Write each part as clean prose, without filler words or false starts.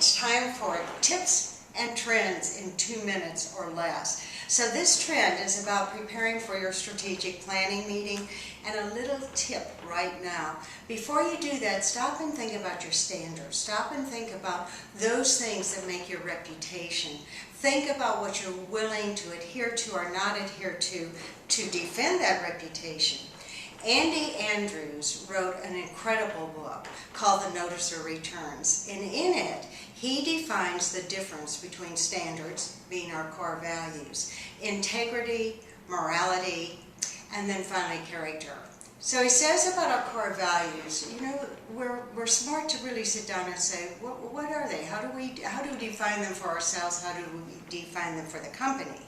it's time for tips and trends in 2 minutes or less. So this trend is about preparing for your strategic planning meeting, and a little tip right now. Before you do that, stop and think about your standards. Stop and think about those things that make your reputation. Think about what you're willing to adhere to or not adhere to defend that reputation. Andy Andrews wrote an incredible book called The Noticer Returns, and in it he defines the difference between standards, being our core values, integrity, morality, and then finally character. So he says about our core values, you know, we're smart to really sit down and say, what are they? How do we define them for ourselves? How do we define them for the company?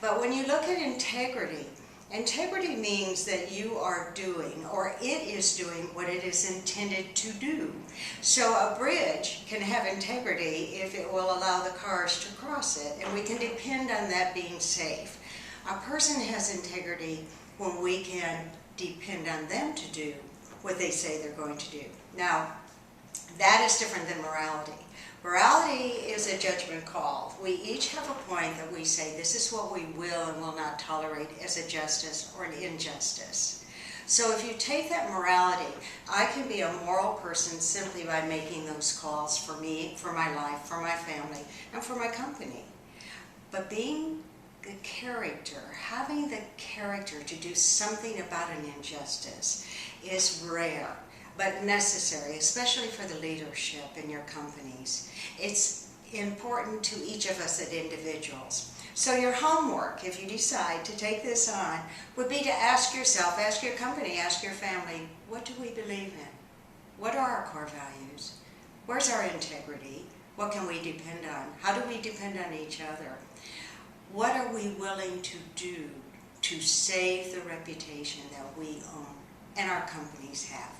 But when you look at integrity, integrity means that you are doing, or it is doing, what it is intended to do. So a bridge can have integrity if it will allow the cars to cross it, and we can depend on that being safe. A person has integrity when we can depend on them to do what they say they're going to do. Now, that is different than morality. Morality is a judgment call. We each have a point that we say, this is what we will and will not tolerate as a justice or an injustice. So if you take that morality, I can be a moral person simply by making those calls for me, for my life, for my family, and for my company. But being the character, having the character to do something about an injustice is rare, but necessary, especially for the leadership in your companies. It's important to each of us as individuals. So your homework, if you decide to take this on, would be to ask yourself, ask your company, ask your family, what do we believe in? What are our core values? Where's our integrity? What can we depend on? How do we depend on each other? What are we willing to do to save the reputation that we own and our companies have?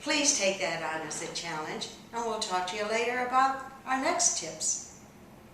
Please take that on as a challenge, and we'll talk to you later about our next tips.